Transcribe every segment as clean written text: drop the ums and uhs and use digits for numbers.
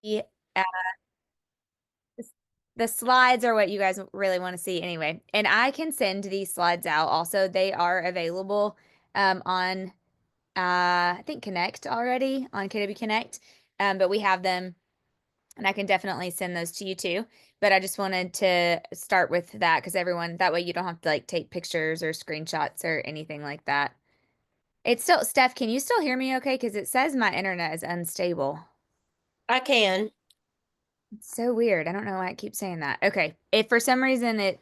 The, uh, the slides are what you guys really want to see anyway. And I can send these slides out. Also, they are available on I think Connect already on KW Connect. But we have them and I can definitely send those to you too. But I just wanted to start with that because everyone, that way you don't have to like take pictures or screenshots or anything like that. It's still, Steph, can you still hear me okay? Because it says my internet is unstable. I can. It's so weird. I don't know why it keeps saying that. Okay. If for some reason it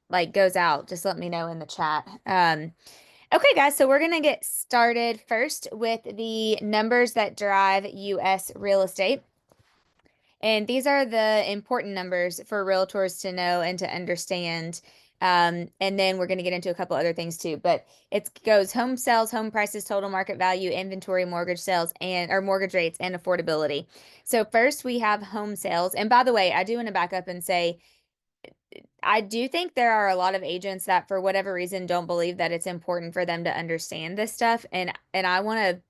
like goes out, just let me know in the chat. Okay, guys, so we're gonna get started first with the numbers that drive US real estate. And these are the important numbers for realtors to know and to understand. And then we're going to get into a couple other things too. But it goes home sales, home prices, total market value, inventory, mortgage sales, and or mortgage rates and affordability. So first we have home sales. And by the way, I do want to back up and say I do think there are a lot of agents that for whatever reason don't believe that it's important for them to understand this stuff. And I want to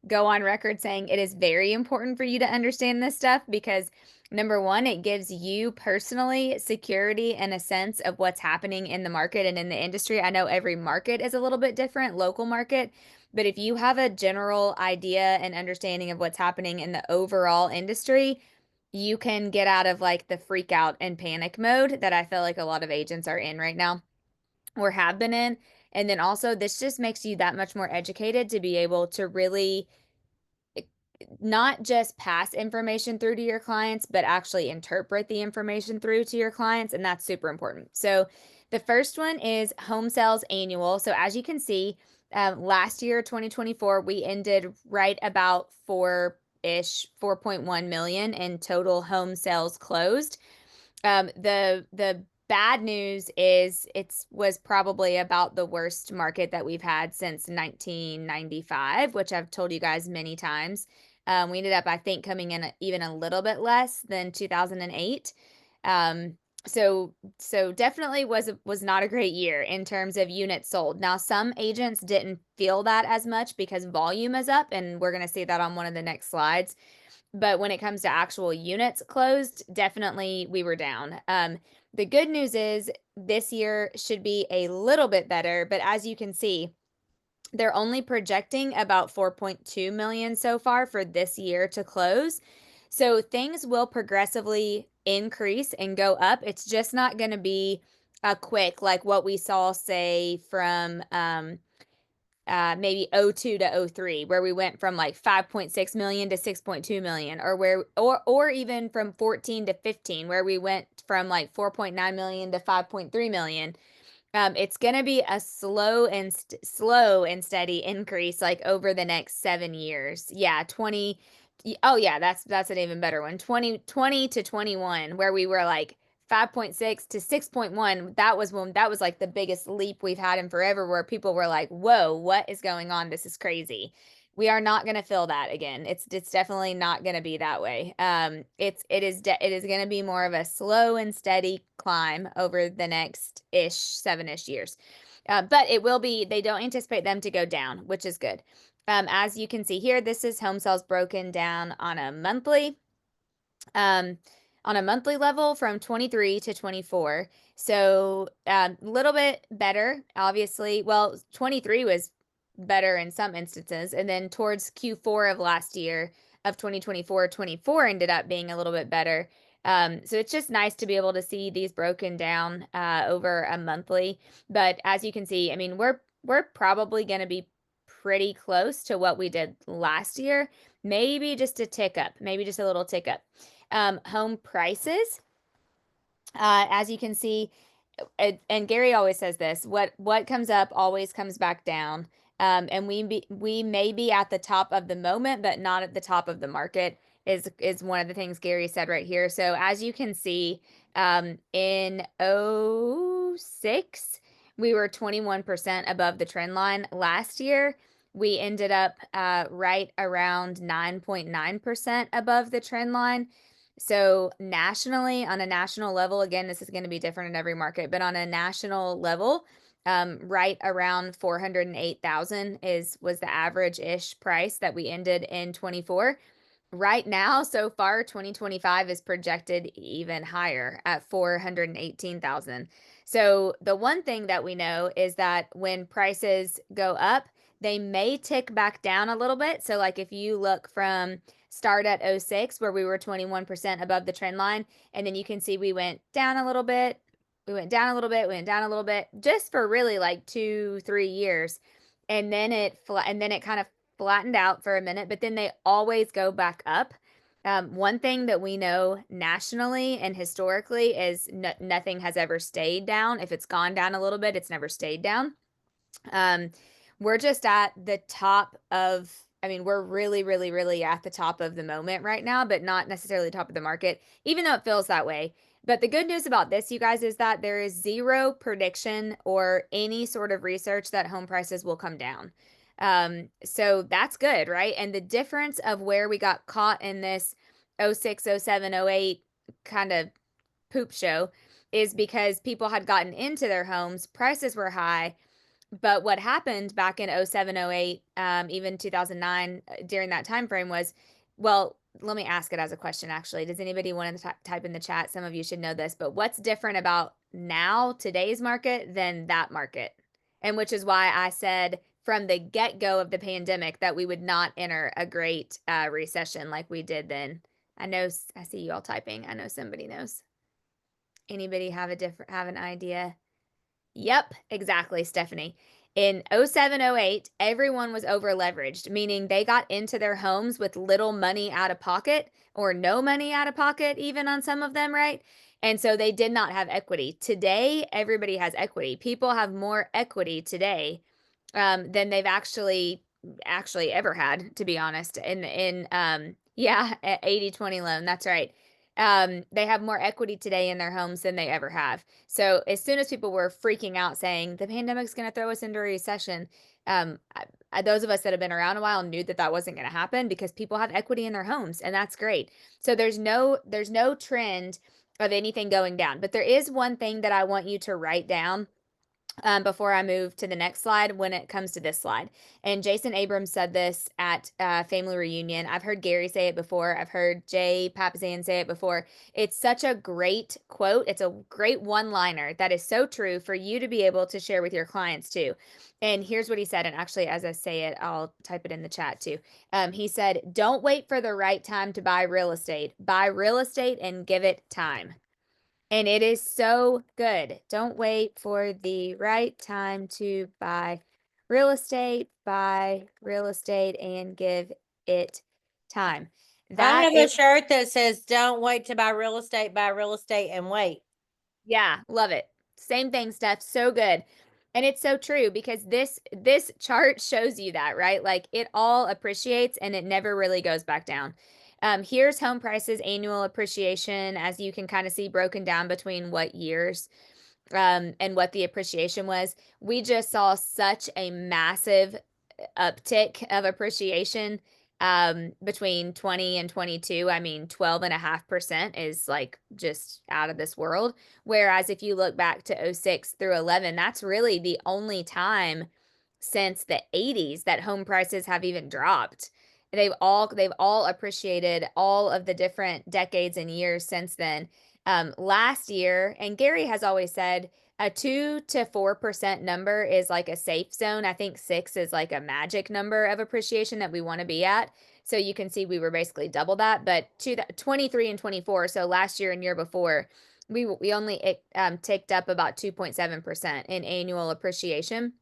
go on record saying it is very important for you to understand this stuff because number one, it gives you personally security and a sense of what's happening in the market and in the industry. I know every market is a little bit different, local market, but if you have a general idea and understanding of what's happening in the overall industry, you can get out of like the freak out and panic mode that I feel like a lot of agents are in right now or have been in. And then also, this just makes you that much more educated to be able to really not just pass information through to your clients, but actually interpret the information through to your clients. And that's super important. So the first one is home sales annual. So as you can see, last year, 2024, we ended right about 4.1 million in total home sales closed. The bad news is it was probably about the worst market that we've had since 1995, which I've told you guys many times. We ended up, I think, coming in even a little bit less than 2008. Um, so definitely was not a great year in terms of units sold. Now, some agents didn't feel that as much because volume is up, and we're going to see that on one of the next slides. But when it comes to actual units closed, definitely we were down. The good news is this year should be a little bit better, but as you can see, they're only projecting about 4.2 million so far for this year to close. So things will progressively increase and go up. It's just not going to be a quick like what we saw, say, from maybe '02 to '03, where we went from like 5.6 million to 6.2 million, or or even from 14 to 15, where we went from like 4.9 million to 5.3 million. It's going to be a slow and steady increase like over the next 7 years. Yeah, 20. Oh yeah, that's an even better one. 2020 to 21, where we were like 5.6 to 6.1. That was like the biggest leap we've had in forever, where people were like, "Whoa, what is going on? This is crazy." We are not going to feel that again. It's definitely not going to be that way. It is going to be more of a slow and steady climb over the next 7-ish years. But it will be, they don't anticipate them to go down, which is good. As you can see here, this is home sales broken down um, on a monthly level from 23 to 24. So a little bit better, obviously. Well, 23 was better in some instances. And then towards Q4 of last year of 2024, 24 ended up being a little bit better. So it's just nice to be able to see these broken down over a monthly. But as you can see, I mean, we're probably going to be pretty close to what we did last year, maybe just a tick up, maybe just a little tick up. Home prices, as you can see, and Gary always says this, what comes up always comes back down. And we may be at the top of the moment, but not at the top of the market is one of the things Gary said right here. So as you can see, in '06, we were 21% above the trend line. Last year, we ended up right around 9.9% above the trend line. So nationally, on a national level, again, this is going to be different in every market, but on a national level, right around 408,000 was the average-ish price that we ended in 24. Right now, so far, 2025 is projected even higher at 418,000. So the one thing that we know is that when prices go up, they may tick back down a little bit. So like if you look from start at '06 where we were 21% above the trend line, and then you can see we went down a little bit, we went down a little bit, we went down a little bit, just for really like 2, 3 years. And then it kind of flattened out for a minute, but then they always go back up. One thing that we know nationally and historically is nothing has ever stayed down. If it's gone down a little bit, it's never stayed down. Um, we're just at the top of, I mean, we're really, really, really at the top of the moment right now, but not necessarily the top of the market, even though it feels that way. But the good news about this, you guys, is that there is zero prediction or any sort of research that home prices will come down. So that's good, right? And the difference of where we got caught in this '06, '07, '08 kind of poop show is because people had gotten into their homes, prices were high, but what happened back in '07, '08, even 2009, during that time frame was, well, let me ask it as a question actually. Does anybody want to type in the chat? Some of you should know this, but what's different about now, today's market, than that market? And which is why I said from the get-go of the pandemic that we would not enter a great recession like we did then. I know, I see you all typing. I know somebody knows. Anybody have an idea? Yep, exactly, Stephanie. In '07, '08, everyone was over leveraged, meaning they got into their homes with little money out of pocket or no money out of pocket, even on some of them, right? And so they did not have equity. Today, everybody has equity. People have more equity today than they've actually ever had, to be honest. In yeah, 80/20 loan. That's right. They have more equity today in their homes than they ever have. So as soon as people were freaking out saying the pandemic's going to throw us into a recession, those of us that have been around a while knew that that wasn't going to happen because people have equity in their homes, and that's great. So there's no trend of anything going down. But there is one thing that I want you to write down before I move to the next slide when it comes to this slide. And Jason Abrams said this at Family Reunion. I've heard Gary say it before. I've heard Jay Papazan say it before. It's such a great quote. It's a great one-liner that is so true for you to be able to share with your clients too. And here's what he said. And actually, as I say it, I'll type it in the chat too. He said, "Don't wait for the right time to buy real estate. Buy real estate and give it time." And it is so good. Don't wait for the right time to buy real estate, and give it time. I That have a is, shirt that says, "Don't wait to buy real estate and wait." yeah, love it. Same thing, Steph. So good. And it's so true because this chart shows you that, right? Like it all appreciates and it never really goes back down. Here's home prices annual appreciation, as you can kind of see broken down between what years and what the appreciation was. We just saw such a massive uptick of appreciation between 20 and 22. I mean, 12.5% is like just out of this world. Whereas if you look back to '06 through '11, that's really the only time since the '80s that home prices have even dropped. They've all appreciated all of the different decades and years since then. Last year, and Gary has always said a 2 to 4% number is like a safe zone. I think 6 is like a magic number of appreciation that we want to be at. So you can see we were basically double that, but 23 and 24. So last year and year before, we only ticked up about 2.7% in annual appreciation.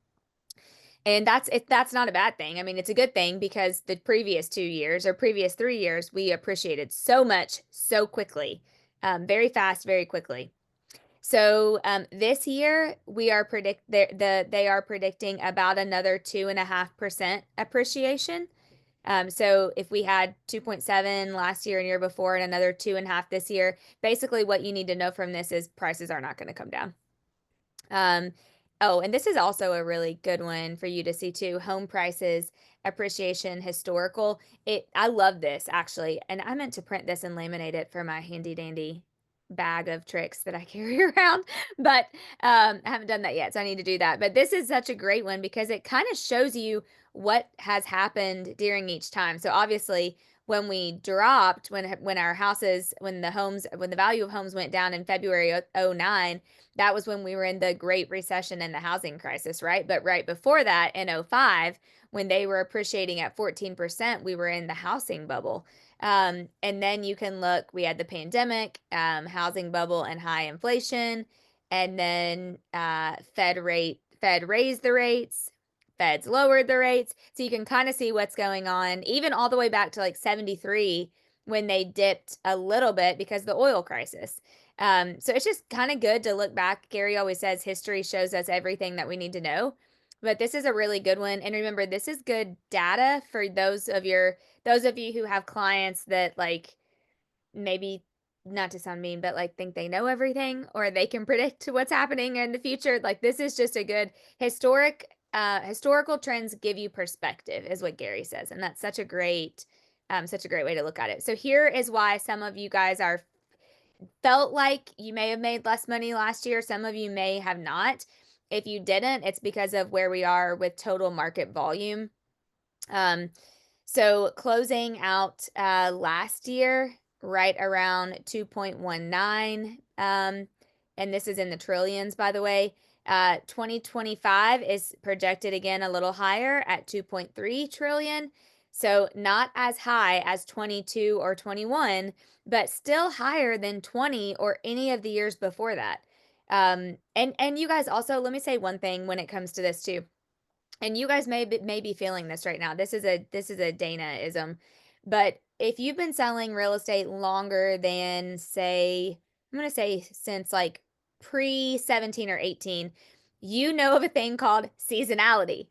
And that's not a bad thing. I mean, it's a good thing because the previous 2 years or previous 3 years, we appreciated so much so quickly, very fast, very quickly. So this year we are they are predicting about another 2.5% appreciation. So if we had 2.7 last year and year before and another 2.5 this year, basically what you need to know from this is prices are not going to come down. Um, oh, and this is also a really good one for you to see too. Home prices appreciation historical. I love this actually, and I meant to print this and laminate it for my handy dandy bag of tricks that I carry around, but I haven't done that yet, so I need to do that. But this is such a great one because it kind of shows you what has happened during each time. So obviously, when we dropped, when our houses, when the value of homes went down in February of '09, that was when we were in the Great Recession and the housing crisis, right? But right before that, in '05, when they were appreciating at 14%, we were in the housing bubble. And then you can look, we had the pandemic, housing bubble, and high inflation. And then Fed raised the rates, Feds lowered the rates. So you can kind of see what's going on, even all the way back to like 73 when they dipped a little bit because of the oil crisis. So it's just kind of good to look back. Gary always says history shows us everything that we need to know. But this is a really good one. And remember, this is good data for those of you who have clients that like maybe, not to sound mean, but like think they know everything or they can predict what's happening in the future. Like this is just a good historical trends give you perspective is what Gary says. And that's such a great way to look at it. So here is why some of you guys are felt like you may have made less money last year. Some of you may have not. If you didn't, it's because of where we are with total market volume. Um, so closing out last year, right around 2.19, and this is in the trillions, by the way. 2025 is projected again a little higher at 2.3 trillion. So not as high as 22 or 21, but still higher than 20 or any of the years before that. And you guys also, let me say one thing when it comes to this too, and you guys may be feeling this right now. This is a Dana-ism. But if you've been selling real estate longer than, say, I'm going to say since like pre 17 or 18, you know of a thing called seasonality,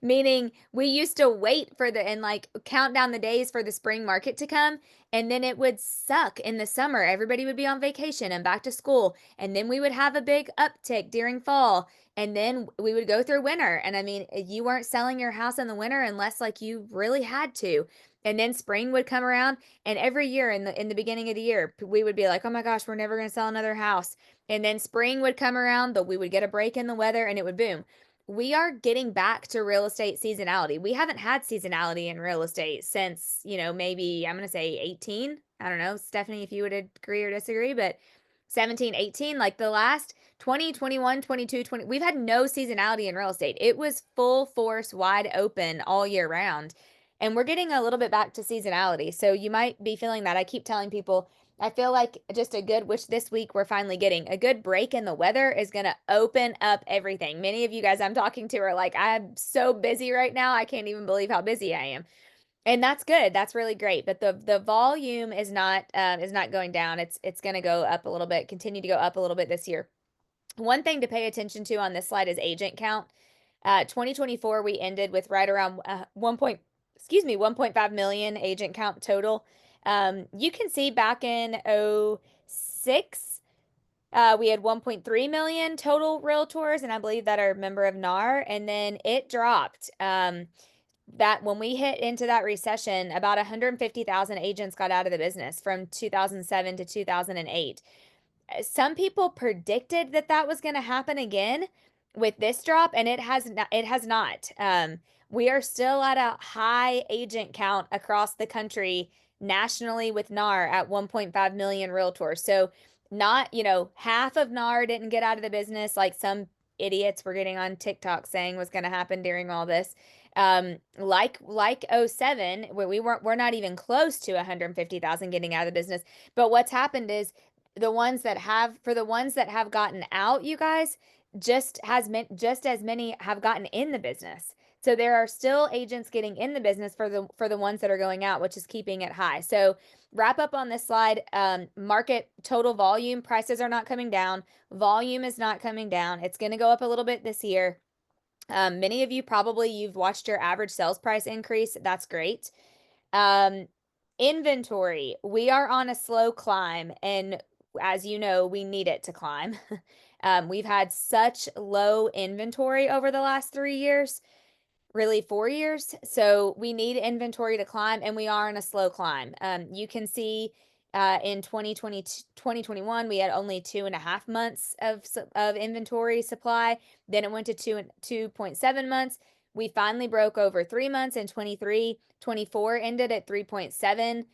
meaning we used to wait for and like count down the days for the spring market to come, and then it would suck in the summer. Everybody would be on vacation and back to school, and then we would have a big uptick during fall, and then we would go through winter. And I mean, you weren't selling your house in the winter unless like you really had to. And then spring would come around, and every year in the beginning of the year, we would be like, "Oh my gosh, we're never going to sell another house." And then spring would come around, but we would get a break in the weather and it would boom. We are getting back to real estate seasonality. We haven't had seasonality in real estate since, maybe I'm going to say 18. I don't know, Stephanie, if you would agree or disagree, but 17, 18, like the last 20, 21, 22, 20, we've had no seasonality in real estate. It was full force, wide open all year round. And we're getting a little bit back to seasonality. So you might be feeling that. I keep telling people, I feel like just which this week we're finally getting a good break in the weather is going to open up everything. Many of you guys I'm talking to are like, I'm so busy right now. I can't even believe how busy I am. And that's good. That's really great. But the volume is not going down. It's going to go up a little bit, continue to go up a little bit this year. One thing to pay attention to on this slide is agent count. 2024 we ended with right around 1.5 million agent count total. You can see back in '06 we had 1.3 million total realtors, and I believe that are a member of NAR, and then it dropped. That when we hit into that recession, about 150,000 agents got out of the business from 2007 to 2008. Some people predicted that that was going to happen again with this drop, and it has not. We are still at a high agent count across the country nationally with NAR at 1.5 million realtors. So not, half of NAR didn't get out of the business like some idiots were getting on TikTok saying was going to happen during all this. Like '07, where we're not even close to 150,000 getting out of the business. But what's happened is for the ones that have gotten out, you guys, just as many have gotten in the business. So there are still agents getting in the business for the ones that are going out, which is keeping it high. So wrap up on this slide. Market total volume, prices are not coming down. Volume is not coming down. It's going to go up a little bit this year. Many of you you've watched your average sales price increase. That's great. Um, Inventory, we are on a slow climb, and as you know, we need it to climb. We've had such low inventory over the last 3 years, really 4 years. So we need inventory to climb, and we are in a slow climb. You can see in 2020, 2021, we had only 2.5 months of inventory supply. Then it went to 2.7 months. We finally broke over 3 months in 23. 24 ended at 3.7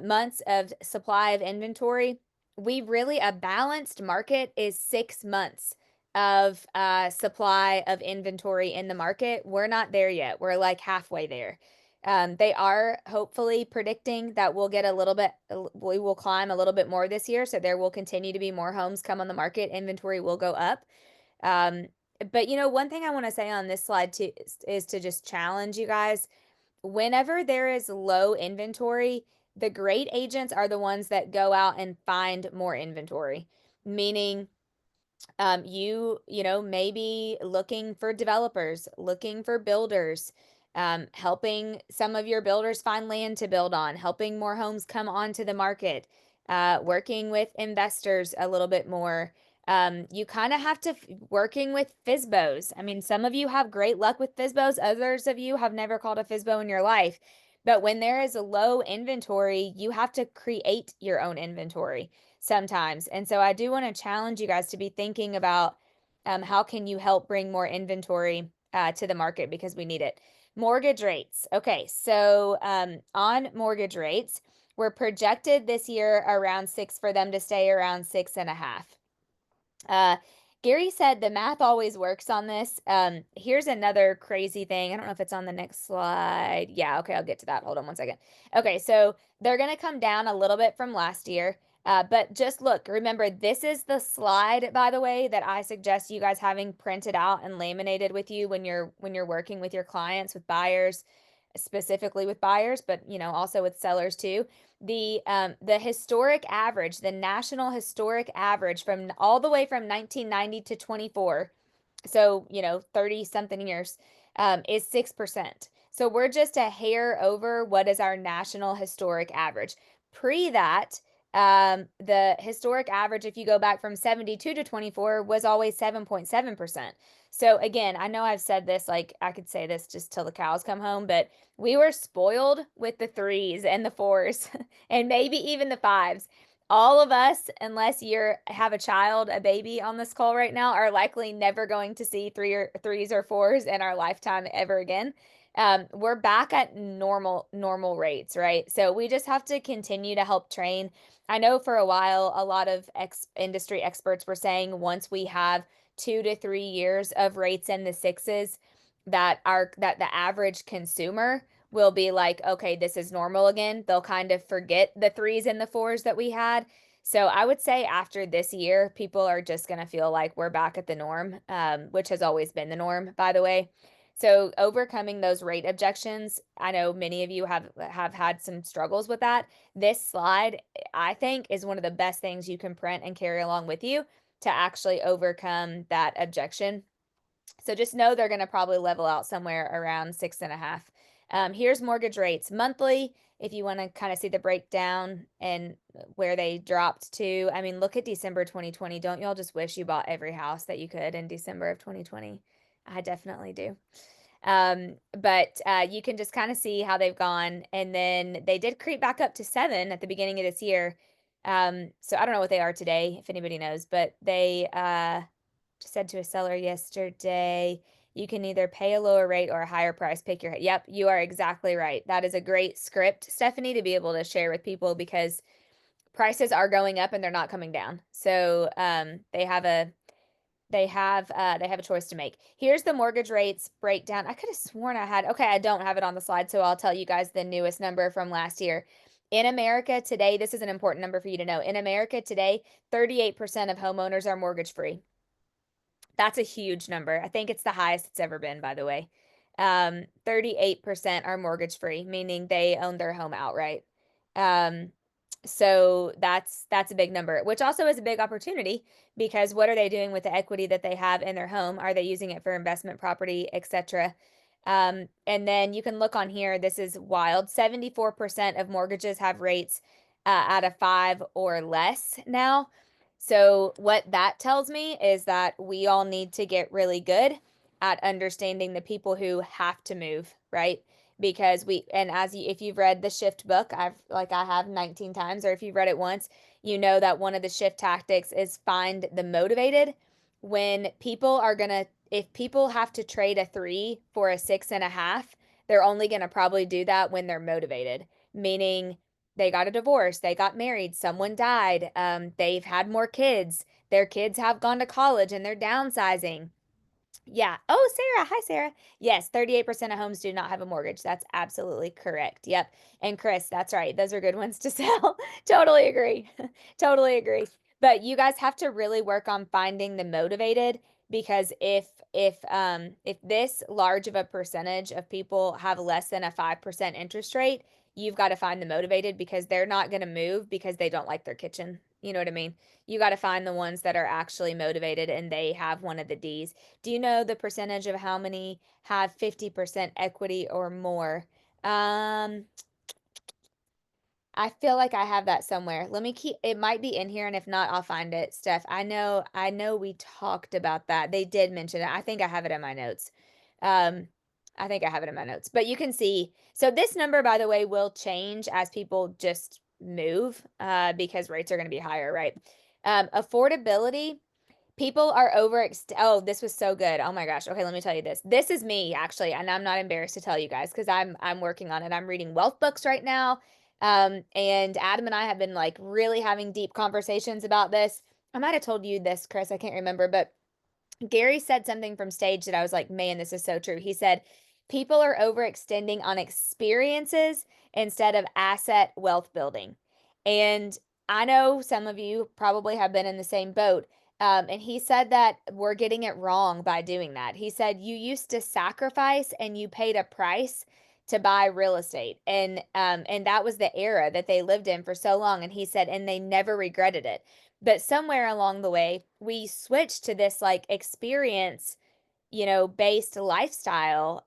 months of supply of inventory. We really, a balanced market is 6 months of supply of inventory in the market. We're not there yet. We're like halfway there. They are hopefully predicting that we'll get a little bit, we will climb a little bit more this year. So there will continue to be more homes come on the market. Inventory will go up. Um, but one thing I want to say on this slide too is to just challenge you guys. Whenever there is low inventory, the great agents are the ones that go out and find more inventory, meaning you know, maybe looking for developers, looking for builders, helping some of your builders find land to build on, helping more homes come onto the market, working with investors a little bit more. You kind of have to working with FISBOs. I mean, some of you have great luck with FISBOs, others of you have never called a FISBO in your life. But when there is a low inventory, you have to create your own inventory sometimes. And so I do want to challenge you guys to be thinking about how can you help bring more inventory to the market because we need it. Mortgage rates. Okay, so on mortgage rates, we're projected this year around six for them to stay around 6.5. Uh, Gary said the math always works on this. Here's another crazy thing. I don't know if it's on the next slide. Yeah, okay, I'll get to that. Hold on one second. Okay, so they're going to come down a little bit from last year. But just look, remember, this is the slide, by the way, that I suggest you guys having printed out and laminated with you when you're working with your clients, with buyers, specifically with buyers, but also with sellers too. The historic average, the national historic average from all the way from 1990 to 24, so 30 something years, is 6%. So we're just a hair over what is our national historic average. Pre that, the historic average, if you go back from 72 to 24, was always 7.7%. So again, I know I've said this, like I could say this just till the cows come home, but we were spoiled with the threes and the fours and maybe even the fives. All of us, unless you have a child, a baby on this call right now, are likely never going to see threes or fours in our lifetime ever again. We're back at normal rates, right? So we just have to continue to help train. I know for a while, a lot of industry experts were saying once we have 2 to 3 years of rates in the sixes, that the average consumer will be like, okay, this is normal again. They'll kind of forget the threes and the fours that we had. So I would say after this year, people are just going to feel like we're back at the norm, which has always been the norm, by the way. So overcoming those rate objections, I know many of you have had some struggles with that. This slide, I think, is one of the best things you can print and carry along with you to actually overcome that objection. So just know they're going to probably level out somewhere around 6.5. Here's mortgage rates monthly. If you want to kind of see the breakdown and where they dropped to, I mean, look at December 2020. Don't y'all just wish you bought every house that you could in December of 2020? I definitely do. But you can just kind of see how they've gone. And then they did creep back up to 7 at the beginning of this year. So I don't know what they are today, if anybody knows, but they said to a seller yesterday, you can either pay a lower rate or a higher price. Pick your. Yep, you are exactly right. That is a great script, Stephanie, to be able to share with people because prices are going up and they're not coming down. So they have a choice to make. Here's the mortgage rates breakdown. I could have sworn I had. Okay, I don't have it on the slide, so I'll tell you guys the newest number from last year. In America today, this is an important number for you to know. In America today, 38% of homeowners are mortgage free. That's a huge number. I think it's the highest it's ever been, by the way. 38% are mortgage free, meaning they own their home outright. Um, so that's a big number, which also is a big opportunity because what are they doing with the equity that they have in their home? Are they using it for investment property, etc.? And then you can look on here. This is wild. 74% of mortgages have rates at a 5 or less now. So what that tells me is that we all need to get really good at understanding the people who have to move, right? Because if you've read the shift book, I have 19 times, or if you've read it once, you know that one of the shift tactics is find the motivated. When people are gonna if people have to trade a 3 for a 6.5, they're only going to probably do that when they're motivated, meaning they got a divorce, they got married, someone died, they've had more kids, their kids have gone to college and they're downsizing. Yeah. Oh, Sarah. Hi, Sarah. Yes, 38% of homes do not have a mortgage. That's absolutely correct. Yep. And Chris, that's right. Those are good ones to sell. Totally agree. Totally agree. But you guys have to really work on finding the motivated, because if this large of a percentage of people have less than a 5% interest rate, you've got to find the motivated, because they're not going to move because they don't like their kitchen. You know what I mean? You got to find the ones that are actually motivated and they have one of the D's. Do you know the percentage of how many have 50% equity or more? Um, I feel like I have that somewhere. Let me keep, it might be in here, and if not, I'll find it. Steph, I know we talked about that. They did mention it. I think I have it in my notes. Um, I think I have it in my notes. But you can see, so this number, by the way, will change as people just move, because rates are going to be higher, right? Affordability. People are oh, this was so good. Oh my gosh. Okay, let me tell you this. This is me actually, and I'm not embarrassed to tell you guys because I'm working on it. I'm reading wealth books right now. And Adam and I have been like really having deep conversations about this. I might have told you this, Chris, I can't remember, but Gary said something from stage that I was like, man, this is so true. He said, people are overextending on experiences instead of asset wealth building. And I know some of you probably have been in the same boat. And he said that we're getting it wrong by doing that. He said, you used to sacrifice and you paid a price to buy real estate. And that was the era that they lived in for so long. And he said, and they never regretted it. But somewhere along the way, we switched to this like experience, based lifestyle.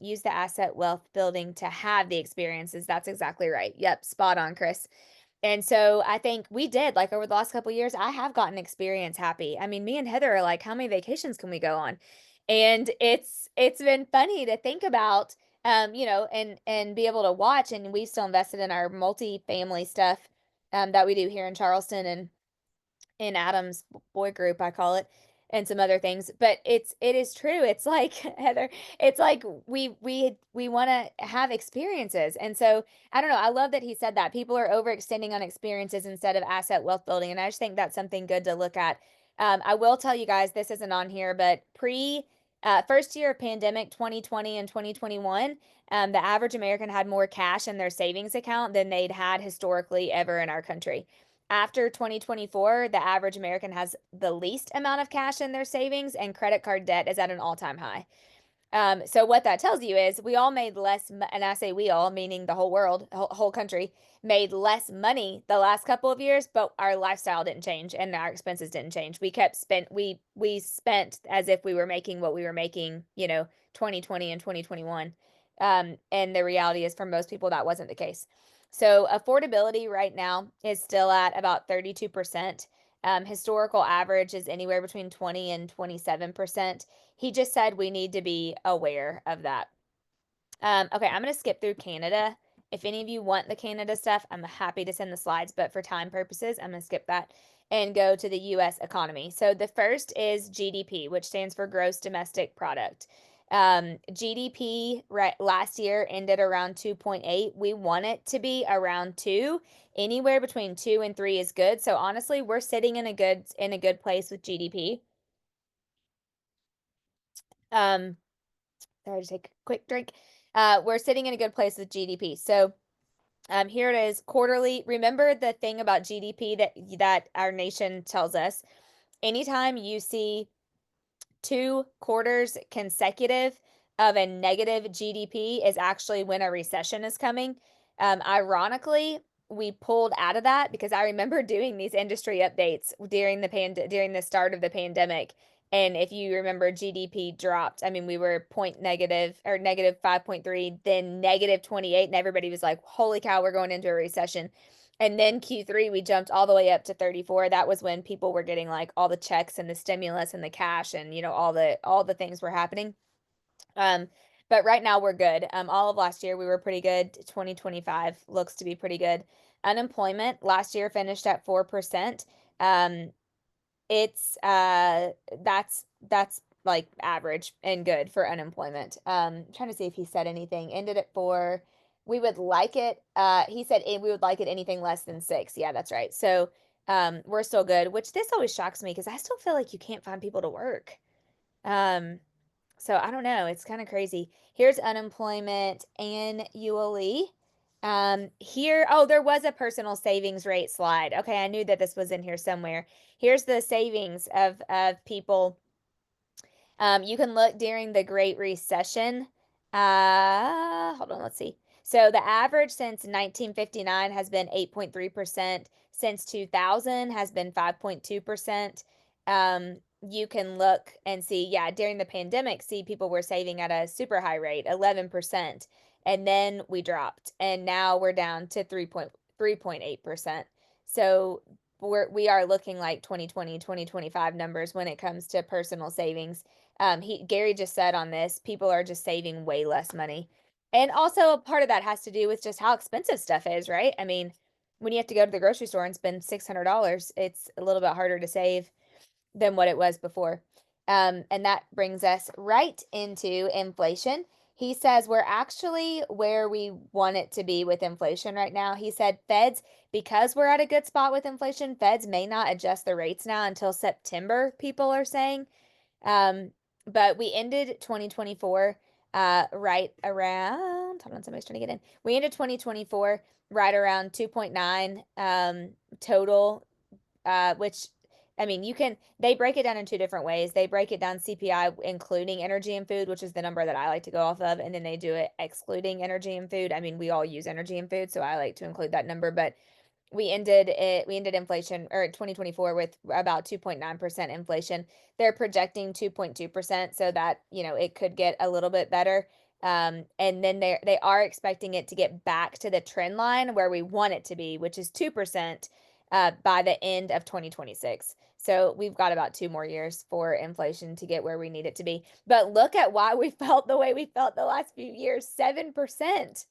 Use the asset wealth building to have the experiences. That's exactly right. Yep, spot on, Chris. And so I think we did, like, over the last couple of years, I have gotten experience happy. I mean, me and Heather are like, how many vacations can we go on? And it's been funny to think about, and be able to watch. And we've still invested in our multi-family stuff that we do here in Charleston, and in Adam's boy group, I call it, and some other things. But it is true. It's like Heather, it's like we want to have experiences. And so I don't know. I love that he said that. People are overextending on experiences instead of asset wealth building. And I just think that's something good to look at. I will tell you guys, this isn't on here, but first year of pandemic 2020 and 2021, the average American had more cash in their savings account than they'd had historically ever in our country. After 2024, the average American has the least amount of cash in their savings, and credit card debt is at an all-time high. So what that tells you is we all made less, and I say we all, meaning the whole world, whole country, made less money the last couple of years, but our lifestyle didn't change and our expenses didn't change. We spent as if we were making what we were making, 2020 and 2021. And the reality is for most people that wasn't the case. So affordability right now is still at about 32%. Historical average is anywhere between 20 and 27%. He just said we need to be aware of that. Okay, I'm going to skip through Canada. If any of you want the Canada stuff, I'm happy to send the slides, but for time purposes, I'm going to skip that and go to the US economy. So the first is GDP, which stands for gross domestic product. GDP last year ended around 2.8. We want it to be around 2. Anywhere between 2 and 3 is good. So honestly, we're sitting in a good place with GDP. Um, Sorry, to take a quick drink. We're sitting in a good place with GDP. So here it is, quarterly. Remember the thing about GDP that our nation tells us. Anytime you see 2 quarters consecutive of a negative GDP is actually when a recession is coming. Ironically, we pulled out of that because I remember doing these industry updates during the start of the pandemic. And if you remember, GDP dropped. I mean, we were point negative or negative 5.3, then negative 28, and everybody was like, holy cow, we're going into a recession. And then Q3, we jumped all the way up to 34. That was when people were getting like all the checks and the stimulus and the cash and all the things were happening. Um, but right now we're good. All of last year we were pretty good. 2025 looks to be pretty good. Unemployment last year finished at 4%. It's that's like average and good for unemployment. Trying to see if he said anything. Ended it for we would like it. He said we would like it anything less than 6. Yeah, that's right. So we're still good, which this always shocks me because I still feel like you can't find people to work. Um, so I don't know. It's kind of crazy. Here's unemployment annually. Here, oh, there was a personal savings rate slide. Okay, I knew that this was in here somewhere. Here's the savings of people. You can look during the Great Recession. Hold on, let's see. So the average since 1959 has been 8.3%. Since 2000 has been 5.2%. You can look and see, yeah, during the pandemic, see people were saving at a super high rate, 11%. And then we dropped, and now we're down to 3.8%. So we are looking like 2020, 2025 numbers when it comes to personal savings. Gary just said on this, people are just saving way less money. And also part of that has to do with just how expensive stuff is, right? I mean, when you have to go to the grocery store and spend $600, it's a little bit harder to save than what it was before. And that brings us right into inflation. He says we're actually where we want it to be with inflation right now. He said Feds, because we're at a good spot with inflation, Feds may not adjust the rates now until September, people are saying. Um, but we ended 2024 right around, hold on, somebody's trying to get in. We ended 2024 right around 2.9 total, which I mean, they break it down in two different ways. They break it down CPI, including energy and food, which is the number that I like to go off of. And then they do it excluding energy and food. I mean, we all use energy and food, so I like to include that number. But we ended inflation or 2024 with about 2.9% inflation. They're projecting 2.2%, so that, it could get a little bit better. And then they are expecting it to get back to the trend line where we want it to be, which is 2% by the end of 2026. So we've got about 2 more years for inflation to get where we need it to be. But look at why we felt the way we felt the last few years, 7%.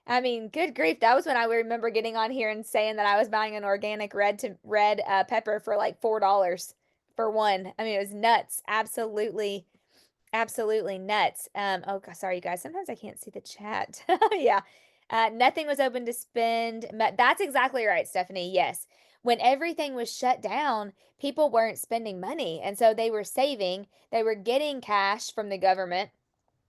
I mean, good grief. That was when I remember getting on here and saying that I was buying an organic red pepper for like $4 for one. I mean, it was nuts. Absolutely, absolutely nuts. Oh, sorry, you guys. Sometimes I can't see the chat. Yeah. Nothing was open to spend. That's exactly right, Stephanie. Yes. When everything was shut down, people weren't spending money. And so they were saving, they were getting cash from the government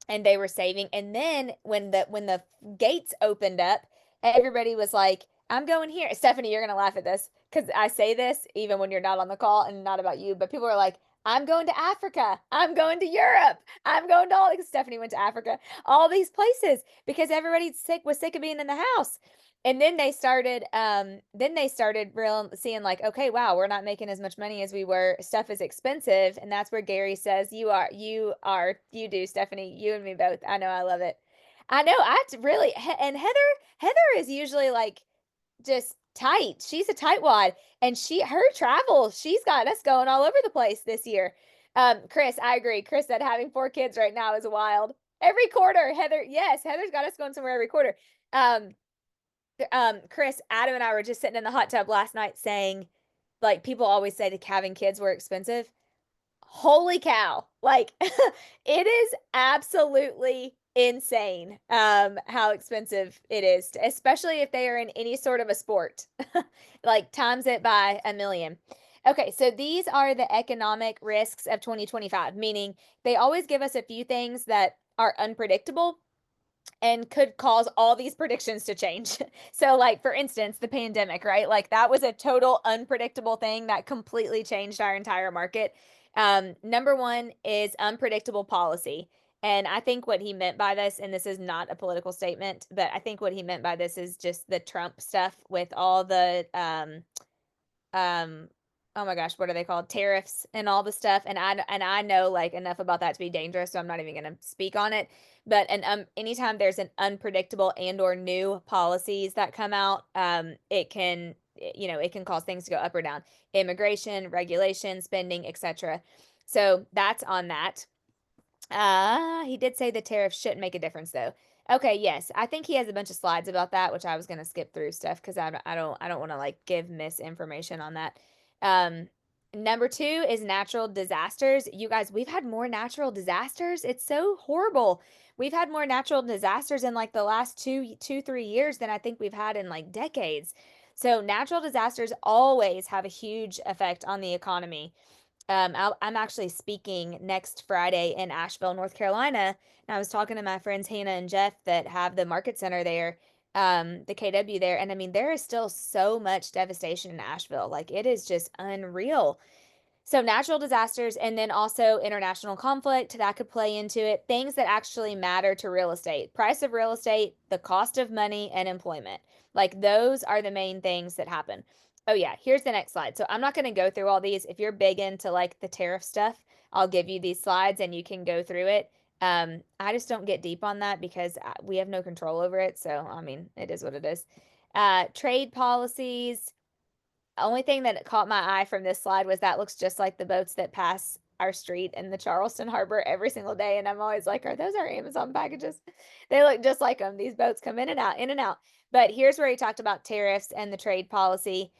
and they were saving. And then when the gates opened up, everybody was like, I'm going here. Stephanie, you're gonna laugh at this because I say this even when you're not on the call and not about you, but people are like, I'm going to Africa. I'm going to Europe. I'm going to all because Stephanie went to Africa, all these places because everybody was sick of being in the house. And then they started real seeing like, okay, wow, we're not making as much money as we were. Stuff is expensive. And that's where Gary says, you do, Stephanie, you and me both. I know, I love it. I know, really, and Heather is usually like just tight. She's a tightwad, and her travel, she's got us going all over the place this year. Chris, I agree. Chris said having 4 kids right now is wild. Every quarter, yes, Heather's got us going somewhere every quarter. Um, Chris, Adam and I were just sitting in the hot tub last night saying, like, people always say that having kids were expensive. Holy cow. Like, it is absolutely insane how expensive it is, especially if they are in any sort of a sport. Like, times it by a million. Okay, so these are the economic risks of 2025, meaning they always give us a few things that are unpredictable and could cause all these predictions to change. So, like, for instance, the pandemic, right? Like, that was a total unpredictable thing that completely changed our entire market. Number one is unpredictable policy. And I think what he meant by this, and this is not a political statement, but I think what he meant by this is just the Trump stuff with all the um oh my gosh, what are they called, tariffs and all the stuff. And I know like enough about that to be dangerous, so I'm not even going to speak on it. But anytime there's an unpredictable and or new policies that come out, it can cause things to go up or down. Immigration, regulation, spending, etc. So that's on that. He did say the tariffs shouldn't make a difference though. Okay, yes. I think he has a bunch of slides about that, which I was going to skip through stuff because I don't want to like give misinformation on that. Um, Number 2 is natural disasters. You guys, we've had more natural disasters. It's so horrible. We've had more natural disasters in like the last 3 years than I think we've had in like decades. So natural disasters always have a huge effect on the economy. I'm actually speaking next Friday in Asheville, North Carolina, and I was talking to my friends Hannah and Jeff that have the market center there, the KW there, and I mean there is still so much devastation in Asheville. Like it is just unreal. So natural disasters and then also international conflict that could play into it. Things that actually matter to real estate. Price of real estate, the cost of money, and employment. Like those are the main things that happen. Oh yeah, here's the next slide. So I'm not going to go through all these. If you're big into like the tariff stuff, I'll give you these slides and you can go through it. I just don't get deep on that because we have no control over it. So I mean, it is what it is. Trade policies, only thing that caught my eye from this slide was that looks just like the boats that pass our street in the Charleston harbor every single day. And I'm always like, are those our Amazon packages? They look just like them. These boats come in and out, in and out. But here's where he talked about tariffs and the trade policy.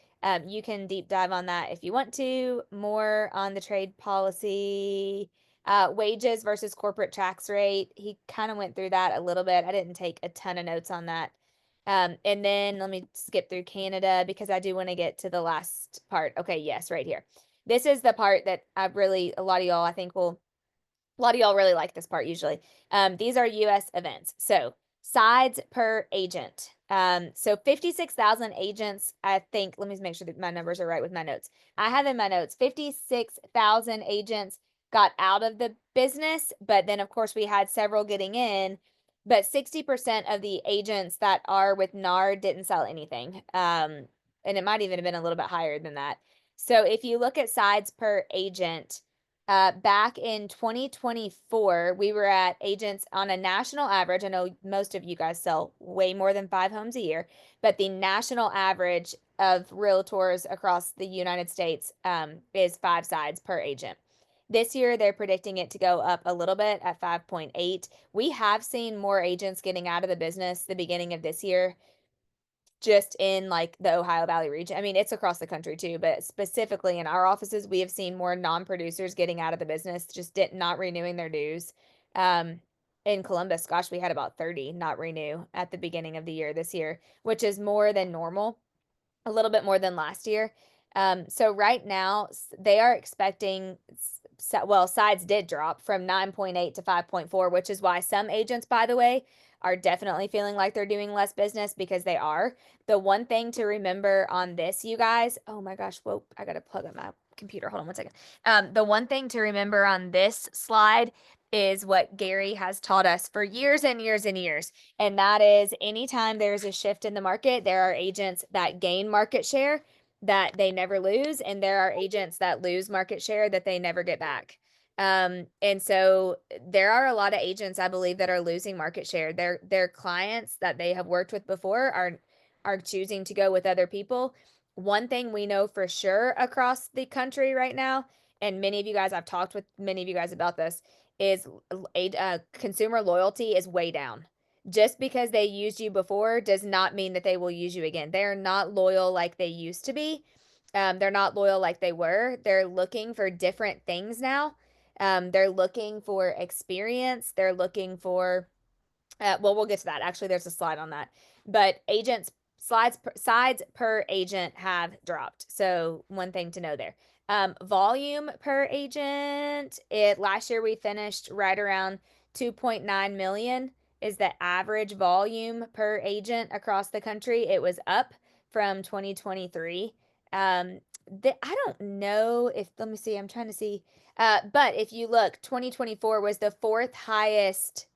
You can deep dive on that if you want to. More on the trade policy, wages versus corporate tax rate. He kind of went through that a little bit. I didn't take a ton of notes on that. And then let me skip through Canada because I do want to get to the last part. Okay, yes, right here. This is the part that I really, a lot of y'all, I think will, a lot of y'all really like this part usually. These are US events. So sides per agent. So 56,000 agents, I think, let me make sure that my numbers are right with my notes. I have in my notes 56,000 agents got out of the business, but then of course we had several getting in, but 60% of the agents that are with NAR didn't sell anything. And it might even have been a little bit higher than that. So if you look at sides per agent, back in 2024, we were at agents on a national average. I know most of you guys sell way more than 5 homes a year, but the national average of realtors across the United States is 5 sides per agent. This year, they're predicting it to go up a little bit at 5.8. We have seen more agents getting out of the business the beginning of this year just in like the Ohio Valley region. I mean, it's across the country too, but specifically in our offices, we have seen more non-producers getting out of the business, just not renewing their dues. Um, in Columbus, gosh, we had about 30 not renew at the beginning of the year this year, which is more than normal, a little bit more than last year. So right now they are expecting, well, sides did drop from 9.8 to 5.4, which is why some agents, by the way, are definitely feeling like they're doing less business because they are. The one thing to remember on this, you guys, oh my gosh, whoa, I gotta plug up my computer. Hold on 1 second. The one thing to remember on this slide is what Gary has taught us for years and years and years. And that is anytime there's a shift in the market, there are agents that gain market share that they never lose, and there are agents that lose market share that they never get back. And so there are a lot of agents, I believe, that are losing market share. Their clients that they have worked with before are choosing to go with other people. One thing we know for sure across the country right now, and many of you guys, I've talked with many of you guys about this, is consumer loyalty is way down. Just because they used you before does not mean that they will use you again. They're not loyal like they used to be. They're not loyal like they were. They're looking for different things now. They're looking for experience. They're looking for well, we'll get to that. Actually, there's a slide on that. But sides per agent have dropped. So one thing to know there. Volume per agent, it last year we finished right around 2.9 million is the average volume per agent across the country. It was up from 2023. I don't know if, let me see, I'm trying to see. But if you look, 2024 was the fourth highest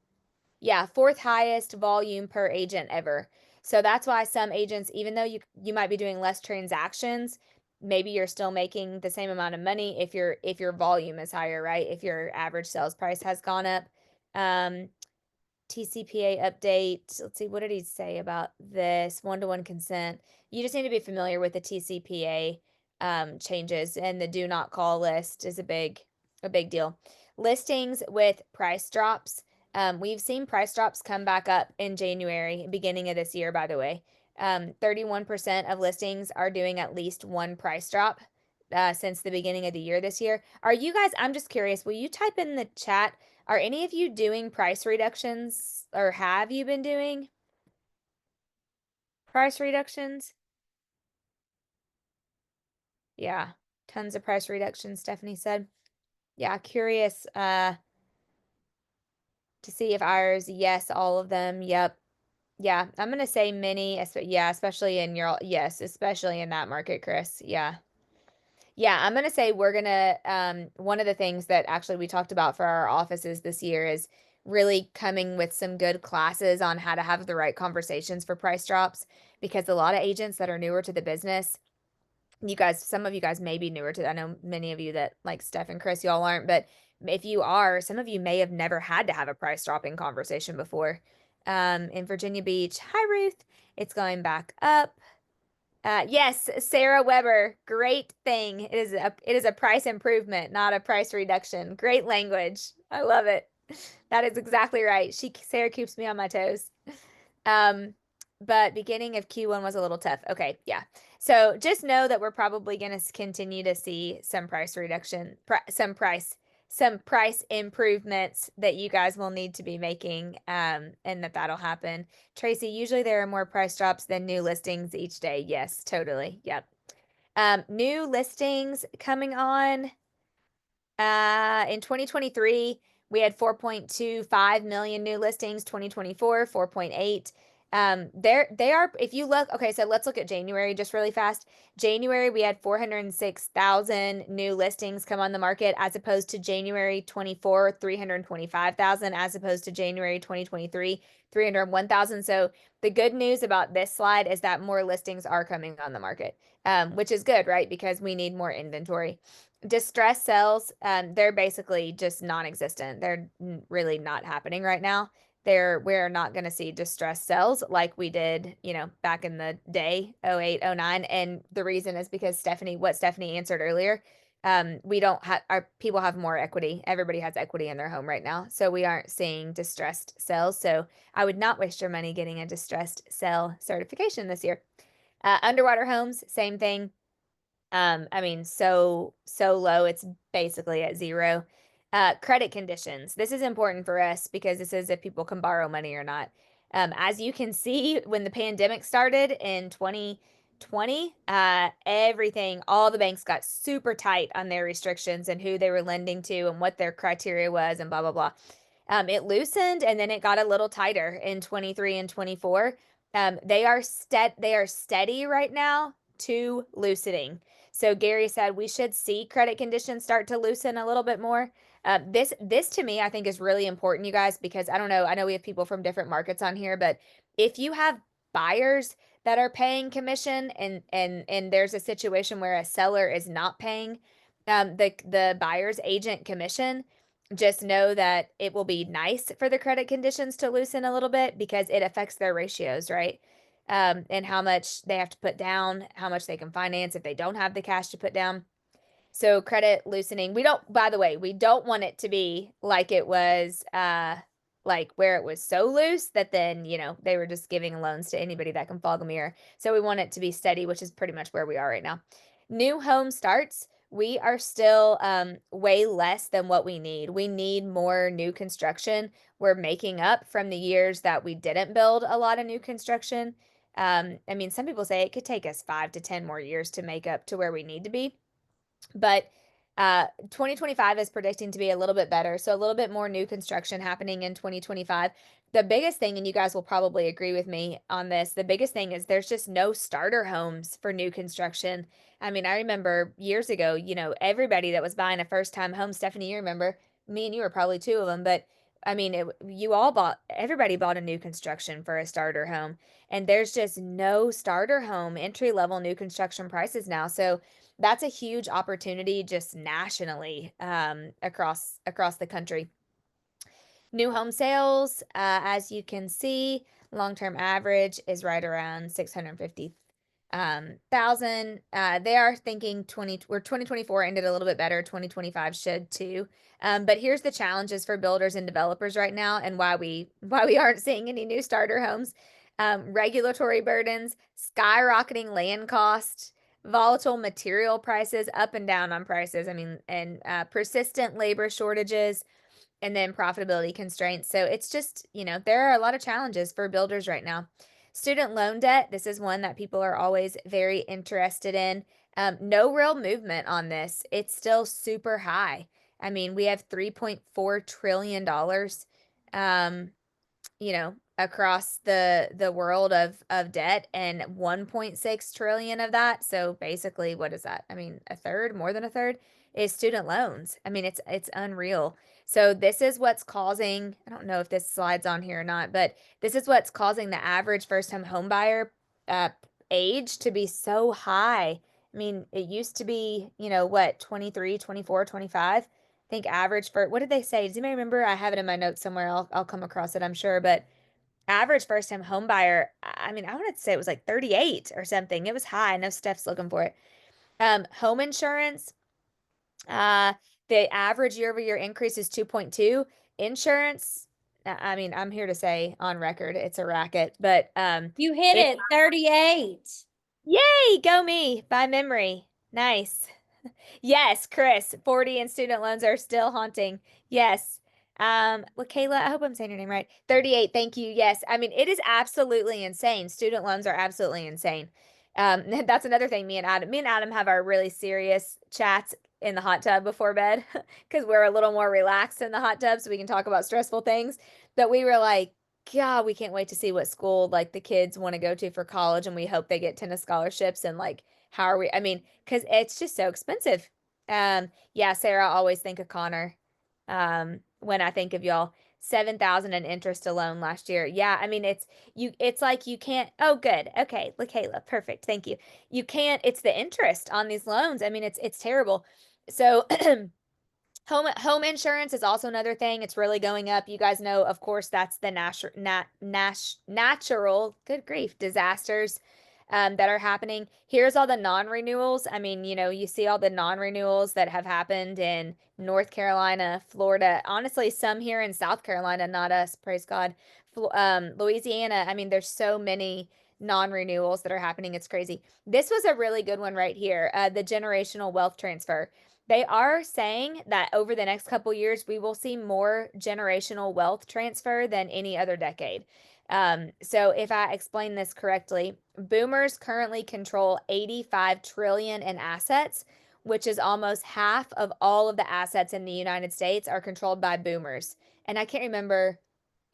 volume per agent ever. So that's why some agents, even though you might be doing less transactions, maybe you're still making the same amount of money if your volume is higher, right? If your average sales price has gone up. Um, TCPA update. Let's see, what did he say about this one-to-one consent? You just need to be familiar with the TCPA changes, and the do not call list is a big deal. Listings with price drops. We've seen price drops come back up in January, beginning of this year, by the way. 31% of listings are doing at least one price drop. since the beginning of the year this year. Are you guys, I'm just curious, will you type in the chat, are any of you doing price reductions or have you been doing price reductions? Yeah, tons of price reductions, Stephanie said. Yeah, curious to see if ours, yes, all of them. Yep. Yeah, I'm gonna say many, yeah, especially in your, yes, especially in that market, Chris. Yeah. Yeah, I'm gonna say we're gonna, one of the things that actually we talked about for our offices this year is really coming with some good classes on how to have the right conversations for price drops, because a lot of agents that are newer to the business, you guys, some of you guys may be newer to, I know many of you that like Steph and Chris, y'all aren't, but if you are, some of you may have never had to have a price dropping conversation before. In Virginia Beach, hi Ruth, it's going back up. Yes, Sarah Weber, great thing. It is a price improvement, not a price reduction. Great language. I love it. That is exactly right. Sarah keeps me on my toes. Um, but beginning of Q1 was a little tough. Okay, yeah. So just know that we're probably going to continue to see some price reduction, some price improvements that you guys will need to be making, and that'll happen. Tracy, usually there are more price drops than new listings each day. Yes, totally. Yep. New listings coming on. In 2023, we had 4.25 million new listings. 2024, 4.8. They are, if you look, okay, so let's look at January just really fast. January, we had 406,000 new listings come on the market, as opposed to January 24, 325,000, as opposed to January 2023, 301,000. So the good news about this slide is that more listings are coming on the market, which is good, right? Because we need more inventory. Distress sales, they're basically just non-existent. They're really not happening right now. We're not going to see distress sales like we did, back in the day, 08, 09. And the reason is because what Stephanie answered earlier, we don't have, our people have more equity. Everybody has equity in their home right now. So we aren't seeing distressed sales. So I would not waste your money getting a distressed sale certification this year. Underwater homes, same thing. I mean, so low, it's basically at zero. Credit conditions. This is important for us because this is if people can borrow money or not. As you can see, when the pandemic started in 2020, all the banks got super tight on their restrictions and who they were lending to and what their criteria was and blah, blah, blah. It loosened and then it got a little tighter in 23 and 24. They are steady right now to loosening. So Gary said we should see credit conditions start to loosen a little bit more. This to me, I think is really important, you guys, because I don't know. I know we have people from different markets on here, but if you have buyers that are paying commission and there's a situation where a seller is not paying the buyer's agent commission, just know that it will be nice for the credit conditions to loosen a little bit because it affects their ratios, right? And how much they have to put down, how much they can finance if they don't have the cash to put down. So credit loosening, by the way, we don't want it to be like it was, like where it was so loose that then, they were just giving loans to anybody that can fog a mirror. So we want it to be steady, which is pretty much where we are right now. New home starts, we are still way less than what we need. We need more new construction. We're making up from the years that we didn't build a lot of new construction. I mean, some people say it could take us 5 to 10 more years to make up to where we need to be. But 2025 is predicting to be a little bit better. So a little bit more new construction happening in 2025. The biggest thing, and you guys will probably agree with me on this, the biggest thing is there's just no starter homes for new construction. I mean, I remember years ago, everybody that was buying a first time home, Stephanie, you remember, me and you were probably two of them, but I mean, everybody bought a new construction for a starter home. And there's just no starter home entry level new construction prices now. So that's a huge opportunity just nationally, across the country. New home sales, as you can see, long-term average is right around 650 thousand. They are thinking 2024 ended a little bit better. 2025 should too. But here's the challenges for builders and developers right now, and why we aren't seeing any new starter homes. Regulatory burdens, skyrocketing land costs, volatile material prices, up and down on prices. I mean, and persistent labor shortages, and then profitability constraints. So it's just, there are a lot of challenges for builders right now. Student loan debt, this is one that people are always very interested in. No real movement on this. It's still super high. I mean, we have $3.4 trillion across the world of debt, and 1.6 trillion of that. So basically, what is that? I mean, a third, more than a third, is student loans. I mean, it's unreal. So this is what's causing, I don't know if this slides on here or not, but this is what's causing the average first-time home buyer uh, age to be so high. I mean, it used to be, what, 23, 24, 25. I think average for, what did they say? Does anybody remember? I have it in my notes somewhere. I'll come across it, I'm sure, but average first time home buyer, I mean, I wanted to say it was like 38 or something. It was high. I know Steph's looking for it. Home insurance, uh, the average year-over-year increase is 2.2. Insurance, I mean, I'm here to say on record, it's a racket, but You hit it's it, 38. yay, go me by memory. Nice. Yes, Chris, 40 and student loans are still haunting. Yes. Well, Kayla, I hope I'm saying your name right. 38, thank you. Yes. I mean, it is absolutely insane. Student loans are absolutely insane. That's another thing me and Adam have our really serious chats in the hot tub before bed because we're a little more relaxed in the hot tub so we can talk about stressful things. But we were like, God, we can't wait to see what school like the kids want to go to for college, and we hope they get tennis scholarships, and like how are we, I mean, because it's just so expensive. Yeah, Sarah, I always think of Connor. When I think of y'all. 7,000 in interest alone last year. Yeah, I mean it's like you can't, oh good. Okay, LaKayla, perfect. Thank you. You can't, it's the interest on these loans. I mean it's terrible. So home insurance is also another thing. It's really going up. You guys know, of course, that's the natural, good grief, disasters that are happening. Here's all the non-renewals. I mean, you see all the non-renewals that have happened in North Carolina, Florida, honestly, some here in South Carolina, not us, praise God. Louisiana, I mean, there's so many non-renewals that are happening. It's crazy. This was a really good one right here, the generational wealth transfer. They are saying that over the next couple years, we will see more generational wealth transfer than any other decade. So if I explain this correctly, boomers currently control 85 trillion in assets, which is almost half of all of the assets in the United States are controlled by boomers. And I can't remember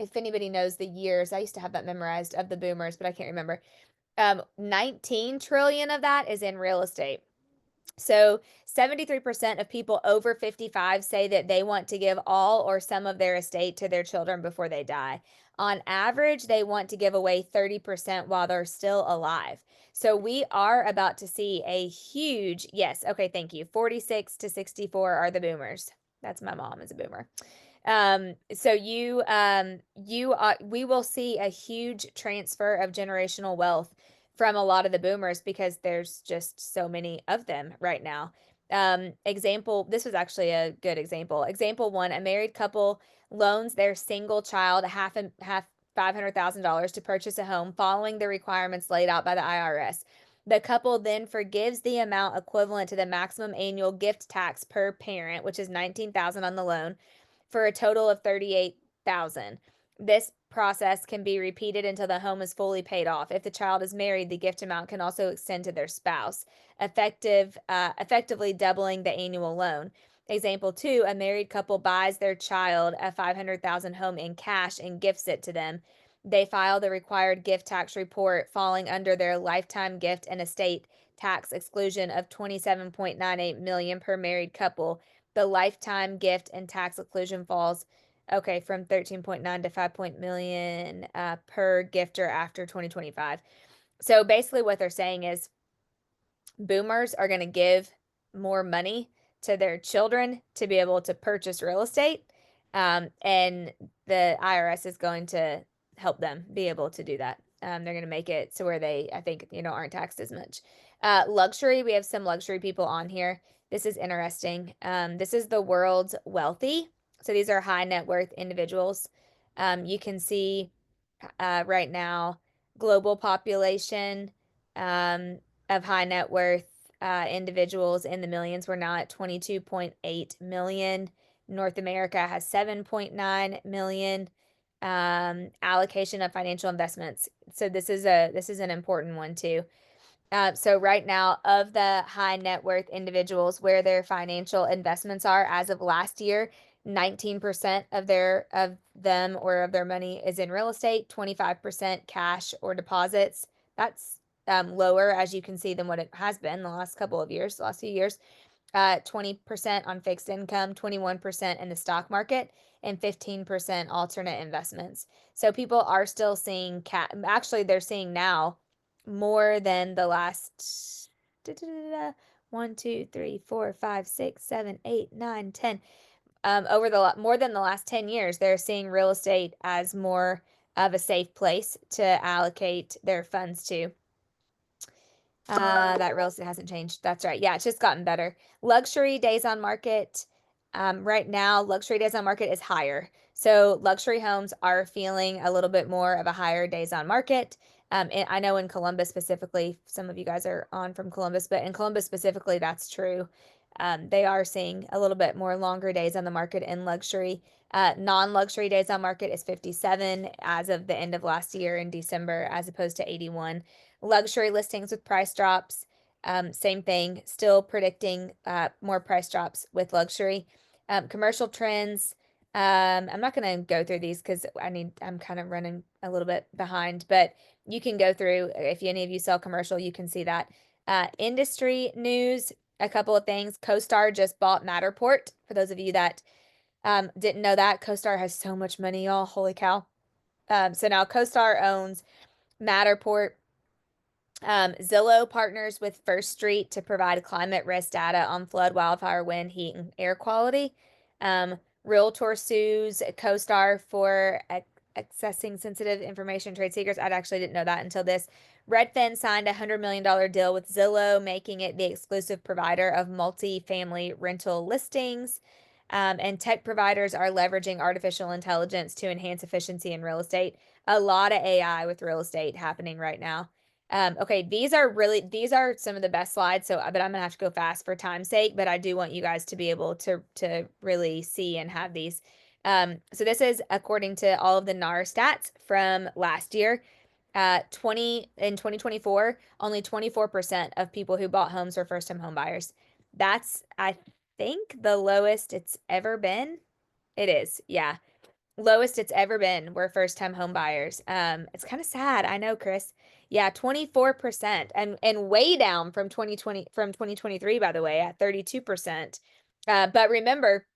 if anybody knows the years. I used to have that memorized of the boomers, but I can't remember. 19 trillion of that is in real estate. So 73% of people over 55 say that they want to give all or some of their estate to their children before they die. On average, they want to give away 30% while they're still alive. So we are about to see a huge, yes, okay, thank you. 46 to 64 are the boomers. That's my mom is a boomer. So we will see a huge transfer of generational wealth from a lot of the boomers because there's just so many of them right now. This was actually a good example. Example one, a married couple loans their single child half $500,000 to purchase a home following the requirements laid out by the IRS. The couple then forgives the amount equivalent to the maximum annual gift tax per parent, which is 19,000 on the loan, for a total of 38,000. This process can be repeated until the home is fully paid off. If the child is married, the gift amount can also extend to their spouse, effectively doubling the annual loan. Example two, a married couple buys their child a 500,000 home in cash and gifts it to them. They file the required gift tax report, falling under their lifetime gift and estate tax exclusion of 27.98 million per married couple. The lifetime gift and tax exclusion falls, okay, from 13.9 to 5 million per gifter after 2025. So basically what they're saying is boomers are going to give more money to their children to be able to purchase real estate. And the IRS is going to help them be able to do that. They're going to make it so where they, I think, aren't taxed as much. Luxury, we have some luxury people on here. This is interesting. This is the world's wealthy. So these are high net worth individuals. You can see right now global population, of high net worth. individuals in the millions. We're now at 22.8 million. North America has 7.9 million. Allocation of financial investments. So this is an important one too. So right now, of the high net worth individuals where their financial investments are as of last year, 19% of them or of their money is in real estate, 25% cash or deposits. That's lower, as you can see, than what it has been the last couple of years, the last few years. 20% on fixed income, 21% in the stock market, and 15% alternate investments. So people are still seeing actually they're seeing now more than the last 1, 2, 3, 4, 5, 6, 7, 8, 9, 10. Over the more than the last 10 years, they're seeing real estate as more of a safe place to allocate their funds to. That real estate hasn't changed. That's right. Yeah, it's just gotten better. Luxury days on market. Right now, luxury days on market is higher. So luxury homes are feeling a little bit more of a higher days on market. And I know in Columbus specifically, some of you guys are on from Columbus, but in Columbus specifically, that's true. They are seeing a little bit more longer days on the market in luxury. Non-luxury days on market is 57 as of the end of last year in December, as opposed to 81. Luxury listings with price drops, same thing, still predicting more price drops with luxury. Commercial trends, I'm not going to go through these because I'm kind of running a little bit behind, but you can go through, if any of you sell commercial, you can see that. Industry news, a couple of things. CoStar just bought Matterport. For those of you that didn't know that, CoStar has so much money, y'all. Holy cow. So now CoStar owns Matterport. Zillow partners with First Street to provide climate risk data on flood, wildfire, wind, heat, and air quality. Realtor sues CoStar for accessing sensitive information, trade secrets. I actually didn't know that until this. Redfin signed a $100 million deal with Zillow, making it the exclusive provider of multi-family rental listings. And tech providers are leveraging artificial intelligence to enhance efficiency in real estate. A lot of AI with real estate happening right now. Okay, these are some of the best slides. So, but I'm gonna have to go fast for time's sake, but I do want you guys to be able to really see and have these. So this is according to all of the NAR stats from last year. 2024, only 24% of people who bought homes were first-time home buyers. That's, I think, the lowest it's ever been. It is, yeah. Lowest it's ever been were first-time home buyers. It's kind of sad. I know, Chris. Yeah, 24% and way down from 2023, by the way, at 32%. But remember,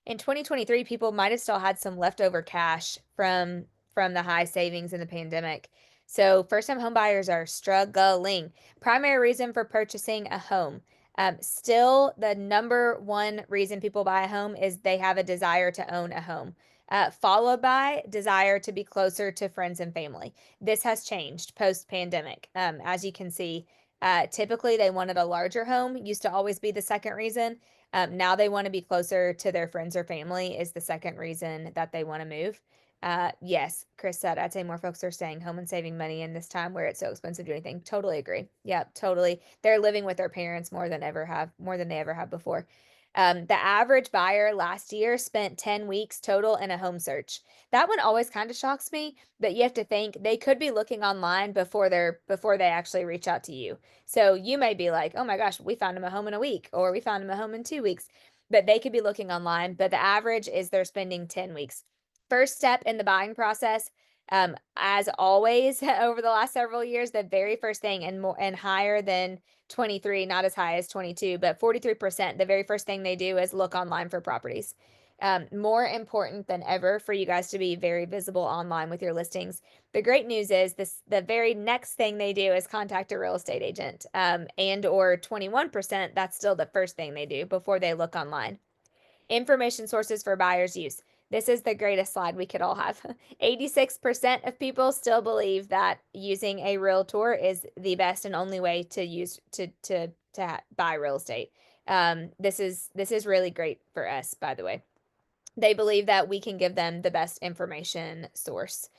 in 2023, people might have still had some leftover cash from the high savings in the pandemic. So first-time home buyers are struggling. Primary reason for purchasing a home. Still, the number one reason people buy a home is they have a desire to own a home, followed by desire to be closer to friends and family. This has changed post-pandemic. As you can see, typically they wanted a larger home, used to always be the second reason. Now they want to be closer to their friends or family is the second reason that they want to move. Yes, Chris said, I'd say more folks are staying home and saving money in this time where it's so expensive to do anything. Totally agree. Yeah, totally. They're living with their parents more than they ever have before. The average buyer last year spent 10 weeks total in a home search. That one always kind of shocks me, but you have to think they could be looking online before they actually reach out to you. So you may be like, oh my gosh, we found him a home in a week, or we found him a home in 2 weeks. But they could be looking online, but the average is they're spending 10 weeks. First step in the buying process, as always, over the last several years, the very first thing and higher than 23, not as high as 22, but 43%, the very first thing they do is look online for properties. More important than ever for you guys to be very visible online with your listings. The great news is the very next thing they do is contact a real estate agent. And or 21%, that's still the first thing they do before they look online. Information sources for buyers' use. This is the greatest slide we could all have. 86% of people still believe that using a realtor is the best and only way to use to buy real estate. This is really great for us, by the way. They believe that we can give them the best information source,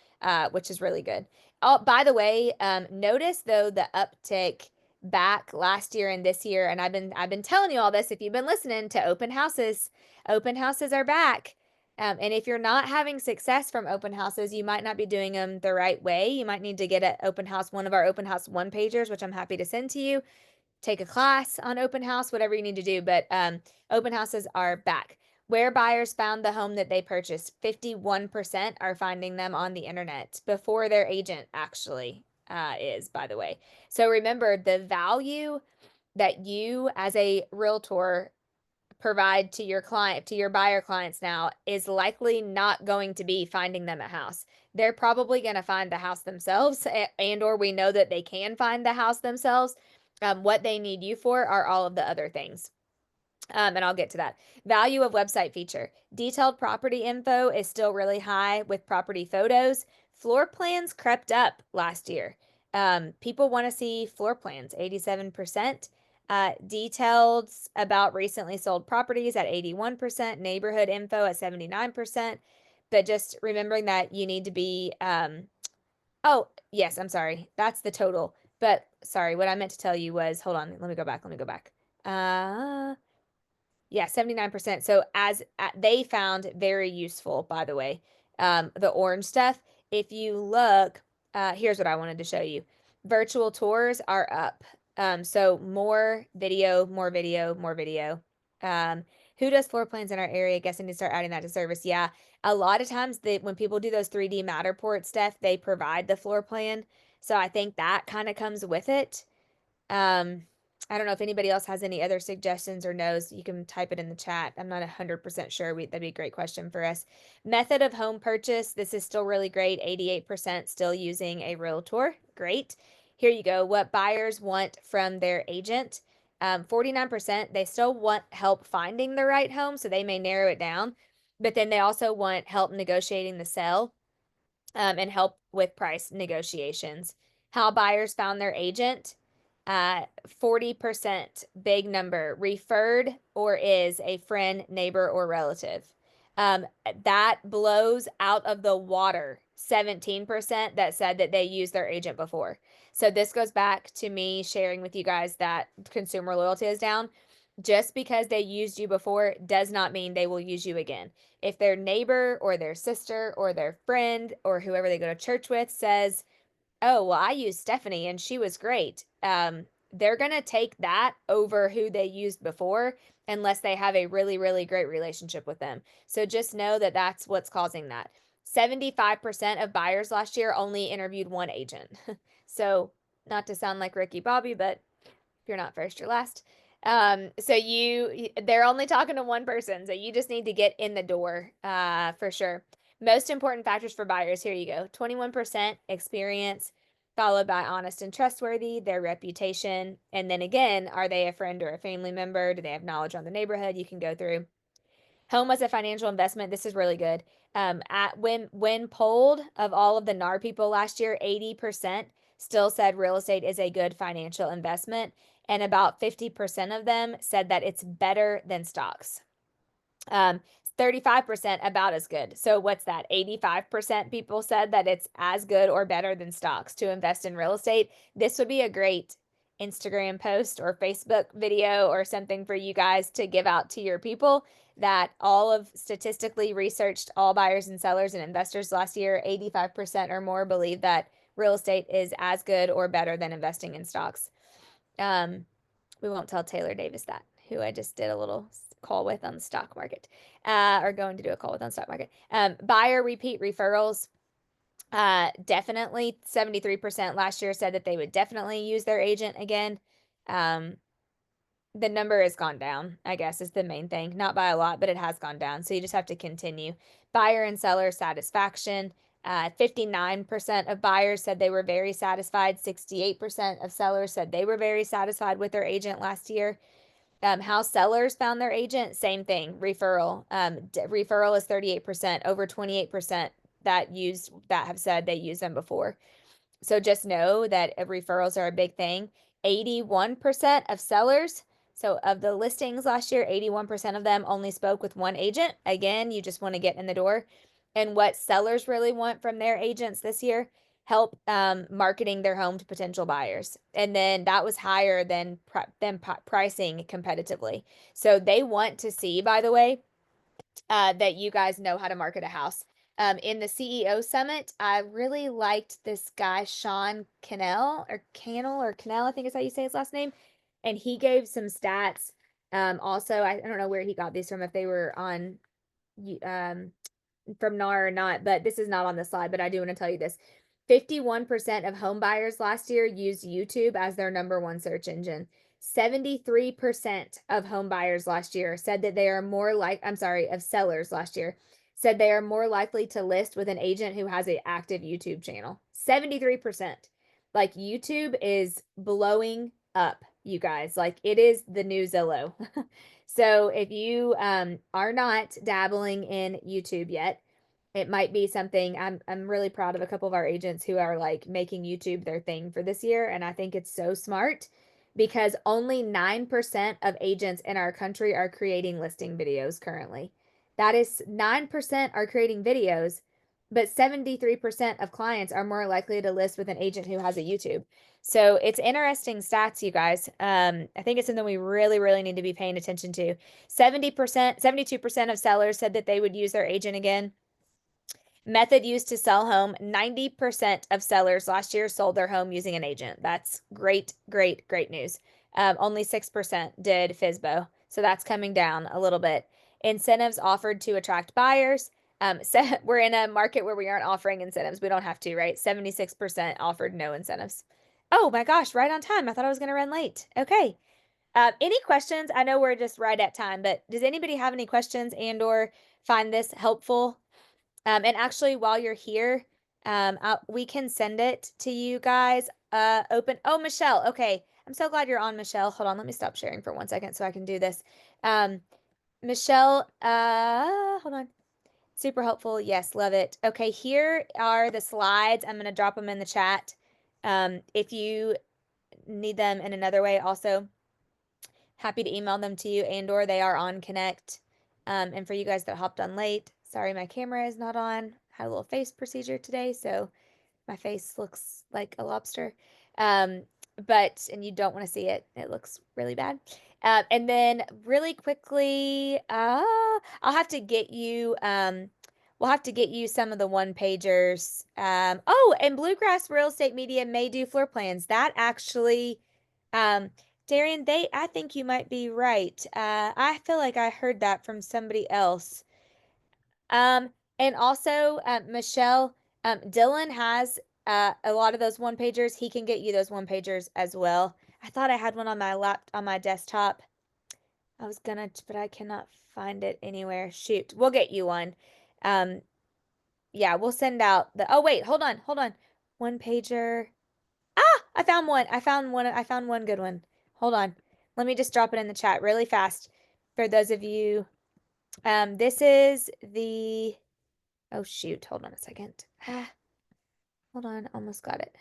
which is really good. Oh, by the way, notice though the uptick back last year and this year, and I've been telling you all this if you've been listening to open houses. Open houses are back. And if you're not having success from open houses, you might not be doing them the right way. You might need to get an open house, one of our open house one pagers, which I'm happy to send to you. Take a class on open house, whatever you need to do. But open houses are back. Where buyers found the home that they purchased, 51% are finding them on the internet before their agent actually is, by the way. So remember, the value that you as a realtor provide to your client, to your buyer clients now, is likely not going to be finding them a house. They're probably going to find the house themselves, and or we know that they can find the house themselves. What they need you for are all of the other things. And I'll get to that. Value of website feature. Detailed property info is still really high with property photos. Floor plans crept up last year. People want to see floor plans, 87%. Details about recently sold properties at 81%. Neighborhood info at 79%. But just remembering that you need to be, oh, yes, I'm sorry. That's the total. But sorry, what I meant to tell you was, hold on, let me go back. Let me go back. Yeah, 79%. So as they found very useful, by the way, the orange stuff. If you look, here's what I wanted to show you. Virtual tours are up. So more video, more video, more video. Um, who does floor plans in our area? I guess I need to start adding that to service. Yeah, a lot of times when people do those 3D Matterport stuff, they provide the floor plan. So I think that kind of comes with it. Um, I don't know if anybody else has any other suggestions or knows. You can type it in the chat. I'm not 100% sure. That'd be a great question for us. Method of home purchase. This is still really great. 88% still using a realtor. Great. Here you go. What buyers want from their agent. 49%, they still want help finding the right home, so they may narrow it down. But then they also want help negotiating the sale, and help with price negotiations. How buyers found their agent. 40%, big number, referred or is a friend, neighbor, or relative. That blows out of the water 17% that said that they used their agent before. So this goes back to me sharing with you guys that consumer loyalty is down. Just because they used you before does not mean they will use you again. If their neighbor or their sister or their friend or whoever they go to church with says, "Oh, well, I used Stephanie and she was great," they're going to take that over who they used before unless they have a really, really great relationship with them. So just know that that's what's causing that. 75% of buyers last year only interviewed one agent. So, not to sound like Ricky Bobby, but if you're not first, you're last. So they're only talking to one person, so you just need to get in the door, for sure. Most important factors for buyers, here you go. 21% experience, followed by honest and trustworthy, their reputation, and then again, are they a friend or a family member? Do they have knowledge on the neighborhood? You can go through. Home as a financial investment. This is really good. At when polled of all of the NAR people last year, 80% still said real estate is a good financial investment, and about 50% of them said that it's better than stocks. 35% about as good. So what's that? 85% people said that it's as good or better than stocks to invest in real estate. This would be a great Instagram post or Facebook video or something for you guys to give out to your people, that all of statistically researched all buyers and sellers and investors last year, 85% or more believe that real estate is as good or better than investing in stocks. We won't tell Taylor Davis that, who I just did a little call with on the stock market, or going to do a call with on the stock market. Buyer repeat referrals. Definitely 73% last year said that they would definitely use their agent again. The number has gone down, I guess, is the main thing. Not by a lot, but it has gone down. So you just have to continue. Buyer and seller satisfaction. 59% of buyers said they were very satisfied. 68% of sellers said they were very satisfied with their agent last year. How sellers found their agent, same thing. Referral. Referral is 38%, over 28% that have said they used them before. So just know that referrals are a big thing. 81% of sellers, so of the listings last year, 81% of them only spoke with one agent. Again, you just want to get in the door. And what sellers really want from their agents this year, help marketing their home to potential buyers. And then that was higher than pricing competitively. So they want to see, by the way, that you guys know how to market a house. In the CEO summit, I really liked this guy, Sean Cannell, I think is how you say his last name. And he gave some stats. Also, I don't know where he got these from, if they were on um, from NAR or not, but this is not on the slide, but I do want to tell you this. 51% of home buyers last year used YouTube as their number one search engine. 73% of home buyers last year said that they are more like, I'm sorry, of sellers last year said they are more likely to list with an agent who has an active YouTube channel. 73%. Like YouTube is blowing up, you guys. Like it is the new Zillow. So if you are not dabbling in YouTube yet, it might be something. I'm really proud of a couple of our agents who are like making YouTube their thing for this year, and I think it's so smart because only 9% of agents in our country are creating listing videos currently. That is 9% are creating videos, but 73% of clients are more likely to list with an agent who has a YouTube. So it's interesting stats, you guys. I think it's something we really, really need to be paying attention to. 70%, 72% of sellers said that they would use their agent again. Method used to sell home. 90% of sellers last year sold their home using an agent. That's great, great, great news. Only 6% did FSBO. So that's coming down a little bit. Incentives offered to attract buyers. So we're in a market where we aren't offering incentives. We don't have to, right? 76% offered no incentives. Oh my gosh, right on time. I thought I was going to run late. Okay. Any questions? I know we're just right at time, but does anybody have any questions and or find this helpful? And actually, while you're here, we can send it to you guys. Oh, Michelle. Okay. I'm so glad you're on, Michelle. Hold on. Let me stop sharing for 1 second so I can do this. Um, Michelle, hold on. Super helpful. Yes, love it. Okay, here are the slides. I'm going to drop them in the chat. If you need them in another way, also happy to email them to you and or they are on Connect. And for you guys that hopped on late, sorry my camera is not on. Had a little face procedure today, so my face looks like a lobster. Um, and you don't want to see it. It looks really bad. And then really quickly, I'll have to get you, we'll have to get you some of the one pagers. Oh, and Bluegrass Real Estate Media may do floor plans. That actually, um, Darian, I think you might be right. I feel like I heard that from somebody else. And also, Michelle, Dylan has a lot of those one pagers. He can get you those one pagers as well. I thought I had one on my desktop. I was gonna, but I cannot find it anywhere. Shoot, we'll get you one. Um, yeah, we'll send out oh wait, hold on. One pager. Ah, I found one. I found one good one. Hold on. Let me just drop it in the chat really fast for those of you. This is the Oh shoot, hold on a second. Ah, hold on, almost got it.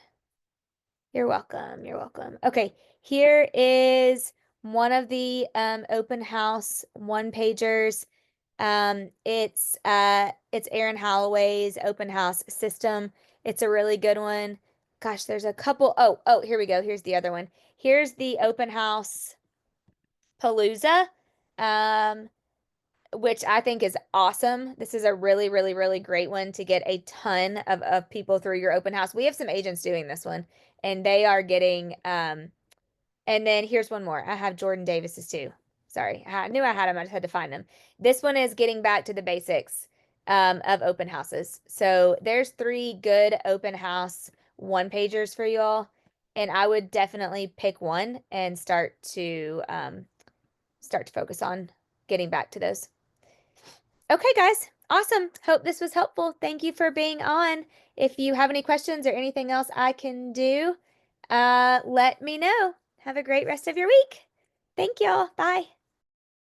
You're welcome. You're welcome. Okay, here is one of the open house one pagers. It's Aaron Holloway's open house system. It's a really good one. Gosh, there's a couple. Oh, here we go. Here's the other one. Here's the open house Palooza. Um, which I think is awesome. This is a really, really, really great one to get a ton of people through your open house. We have some agents doing this one, and they are getting, and then here's one more. I have Jordan Davis's too. Sorry, I knew I had them. I just had to find them. This one is getting back to the basics of open houses. So there's 3 good open house one pagers for you all, and I would definitely pick one and start to focus on getting back to those. Okay, guys. Awesome. Hope this was helpful. Thank you for being on. If you have any questions or anything else I can do, let me know. Have a great rest of your week. Thank y'all. Bye.